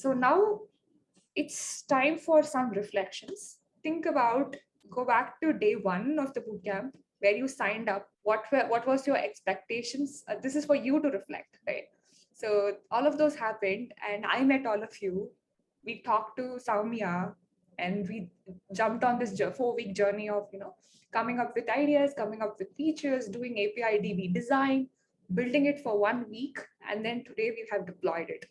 So now it's time for some reflections. Think about, go back to day one of the bootcamp where you signed up. What was your expectations? This is for you to reflect, right? So all of those happened, and I met all of you. We talked to Saumya, and we jumped on this 4-week journey of coming up with ideas, coming up with features, doing API DB design, building it for 1 week, and then today we have deployed it.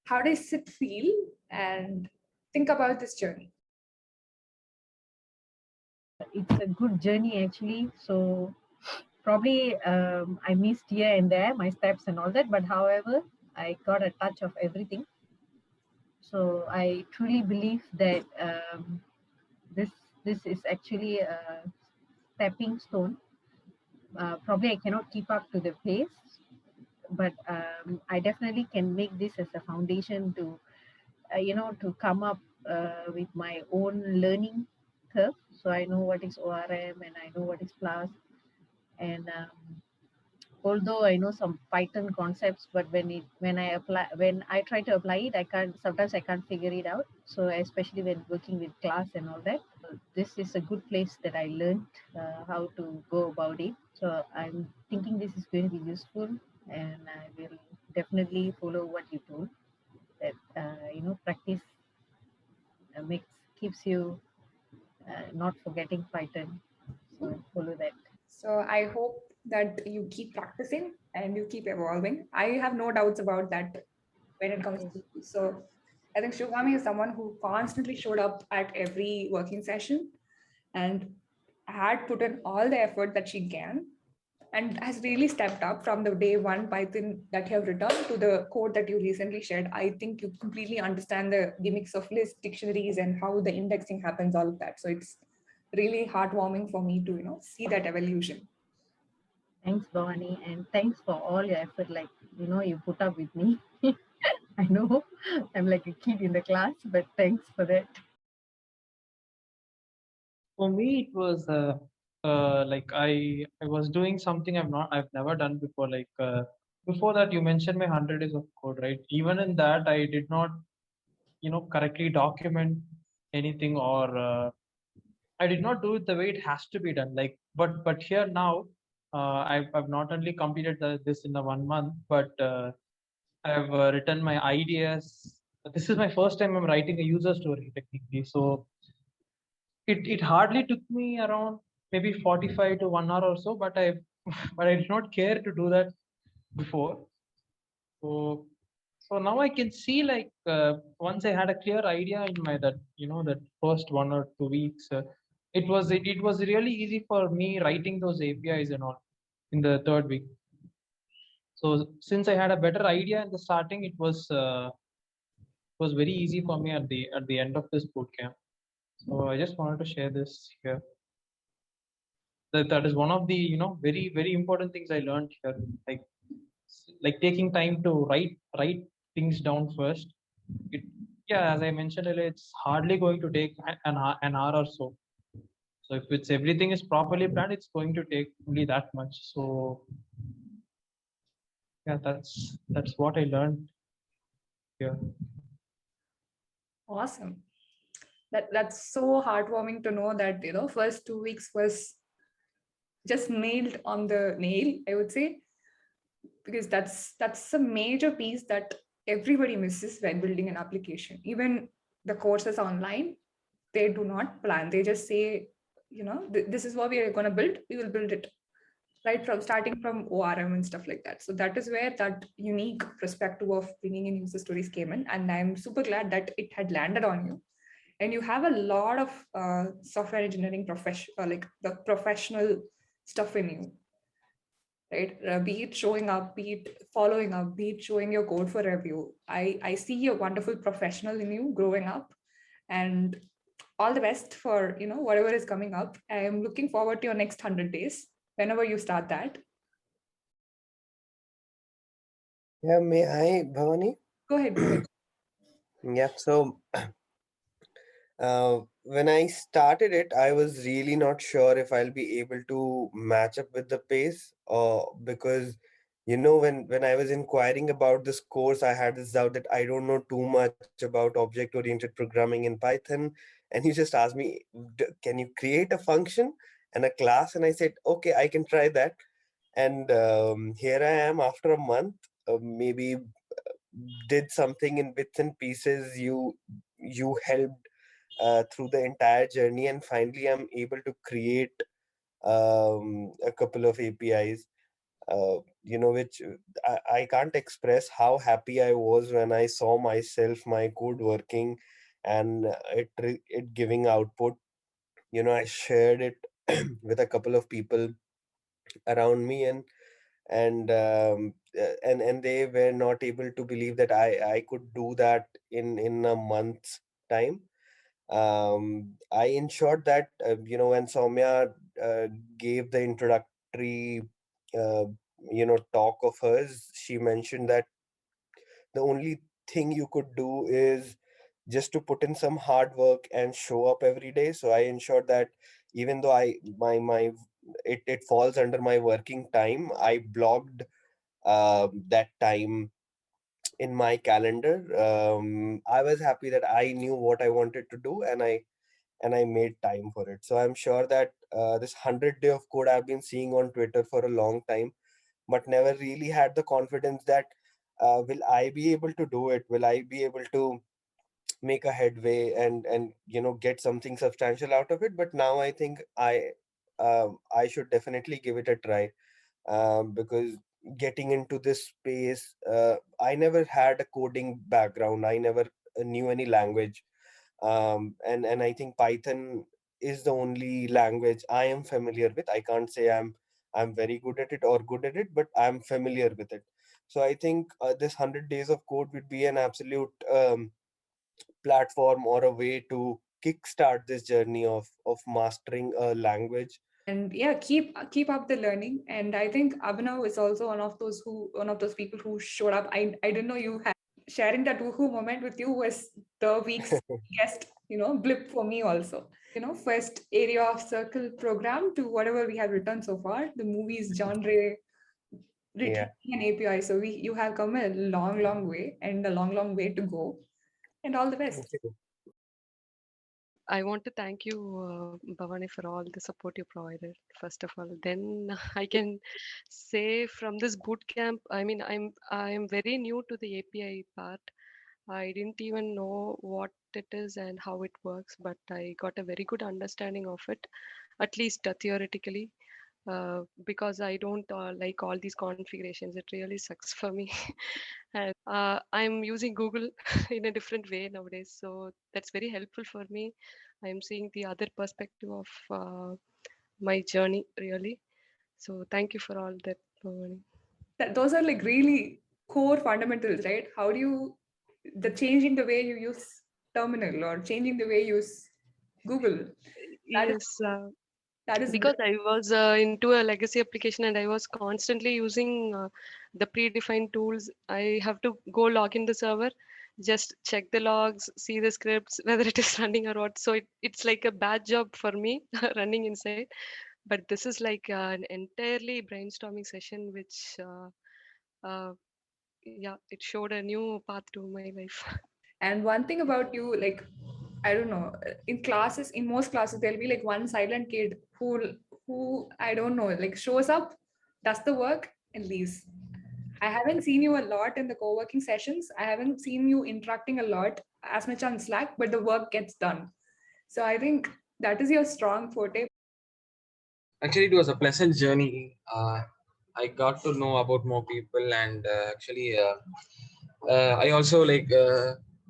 How does it feel? And think about this journey. It's a good journey actually. So probably I missed here and there my steps and all that, but however, I got a touch of everything. So I truly believe that this this is actually a stepping stone. Probably I cannot keep up to the pace, but I definitely can make this as a foundation to to come up with my own learning curve. So I know what is ORM and I know what is Plus. And although I know some Python concepts, but when I try to apply it, sometimes I can't figure it out. So especially when working with class and all that, this is a good place that I learned how to go about it. So I'm thinking this is going to be useful, and I will definitely follow what you told, that practice keeps you not forgetting Python. So follow that. So I hope that you keep practicing and you keep evolving. I have no doubts about that when it comes to you. So I think Shugami is someone who constantly showed up at every working session and had put in all the effort that she can and has really stepped up from the day one Python that you have written to the code that you recently shared. I think you completely understand the gimmicks of list dictionaries and how the indexing happens, all of that. So it's really heartwarming for me to see that evolution. Thanks, Bhavani, and thanks for all your effort. Like, you put up with me. I know I'm like a kid in the class, but thanks for that. For me, it was like I was doing something I've never done before. Like before that, you mentioned my 100 days of code, right? Even in that, I did not correctly document anything, or I did not do it the way it has to be done. Like, but here now, I've not only completed this in the 1 month, but I've written my ideas. This is my first time I'm writing a user story technically. So it hardly took me around maybe 45 to 1 hour or so, but I but I did not care to do that before. So now I can see, like once I had a clear idea in my that first 1 or 2 weeks, it was really easy for me writing those APIs and all in the third week. So since I had a better idea in the starting, it was very easy for me at the end of this bootcamp. So I just wanted to share this here. That is one of the very very important things I learned here. Like taking time to write things down first. It Yeah, as I mentioned earlier, it's hardly going to take an hour or so. So if it's everything is properly planned, it's going to take only that much. So yeah, that's what I learned here. Awesome. That's so heartwarming to know that first 2 weeks was just nailed on the nail, I would say, because that's a major piece that everybody misses when building an application. Even the courses online, they do not plan. They just say, this is what we are going to build. We will build it right from starting from ORM and stuff like that. So that is where that unique perspective of bringing in user stories came in, and I'm super glad that it had landed on you. And you have a lot of software engineering like the professional stuff in you, right? Be it showing up, be it following up, be it showing your code for review. I see a wonderful professional in you growing up, and all the best for whatever is coming up. I am looking forward to your next 100 days whenever you start that. Yeah, may I, Bhavani? Go ahead. Yeah, so when I started it, I was really not sure if I'll be able to match up with the pace, or because when I was inquiring about this course, I had this doubt that I don't know too much about object-oriented programming in Python. And you just asked me, can you create a function and a class? And I said, okay, I can try that. And here I am after a month, maybe did something in bits and pieces. You helped through the entire journey, and finally I'm able to create a couple of APIs, which I can't express how happy I was when I saw myself, my code working, and it giving output. I shared it with a couple of people around me, and they were not able to believe that I could do that in a month's time. I ensured that when Soumya gave the introductory uh, talk of hers, she mentioned that the only thing you could do is just to put in some hard work and show up every day. So I ensured that even though it falls under my working time, I blocked that time in my calendar. I was happy that I knew what I wanted to do, and I made time for it. So I'm sure that this 100 day of code I've been seeing on Twitter for a long time, but never really had the confidence that will I be able to do it? Will I be able to make a headway and get something substantial out of it? But now I think I should definitely give it a try, because getting into this space, I never had a coding background. I never knew any language, and I think Python is the only language I am familiar with. I can't say I'm very good at it or good at it, but I'm familiar with it. So I think this 100 days of code would be an absolute platform or a way to kickstart this journey of mastering a language. And yeah, keep up the learning. And I think Abhinav is also one of those people who showed up. I didn't know you had sharing that woohoo moment with you was the week's biggest blip for me also. First area of circle program to whatever we have written so far, the movies genre, Yeah. written an API. So you have come a long way, and a long way to go. And all the best. Thank you. I want to thank you, Bhavani, for all the support you provided, first of all. Then I can say from this boot camp, I mean, I'm very new to the API part. I didn't even know what it is and how it works, but I got a very good understanding of it, at least theoretically, because I don't like all these configurations. It really sucks for me. And I'm using Google in a different way nowadays, so that's very helpful for me. I'm seeing the other perspective of my journey, really. So thank you for all that, Bhavani. Those are like really core fundamentals, right? How do you the changing the way you use terminal or changing the way you use Google? That is Yes, that is because I was into a legacy application and I was constantly using the predefined tools. I have to go log in the server, just check the logs, see the scripts, whether it is running or what. So it's like a bad job for me running inside. But this is like an entirely brainstorming session, which, yeah, it showed a new path to my life. And one thing about you, like, I don't know, in most classes, there'll be like one silent kid who I don't know, like shows up, does the work, and leaves. I haven't seen you a lot in the co-working sessions. I haven't seen you interacting a lot as much on Slack, but the work gets done. So I think that is your strong forte. Actually, it was a pleasant journey. I got to know about more people, and I also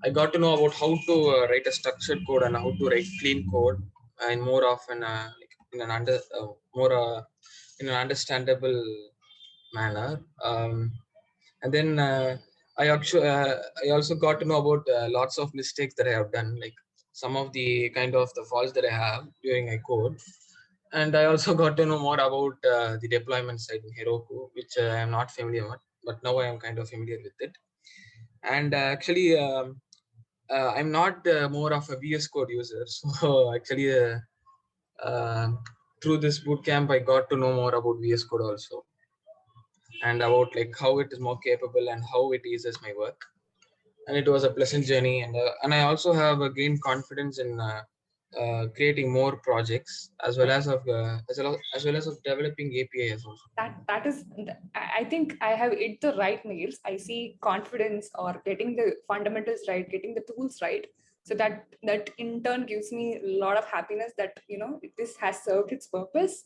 I got to know about how to write a structured code and how to write clean code, and more often in an more in an understandable manner. And then I also got to know about lots of mistakes that I have done, like some of the kind of the faults that I have during my code. And I also got to know more about the deployment side in Heroku, which I am not familiar with, but now I am kind of familiar with it. And actually, I'm not more of a VS Code user. So actually, uh, through this bootcamp, I got to know more about VS Code also. and about like how it is more capable and how it eases my work. And it was a pleasant journey, and I also have gained confidence in creating more projects as well as of developing APIs also. That is, I think I have hit the right nails. I see confidence or getting the fundamentals right, getting the tools right. So that in turn gives me a lot of happiness that, this has served its purpose.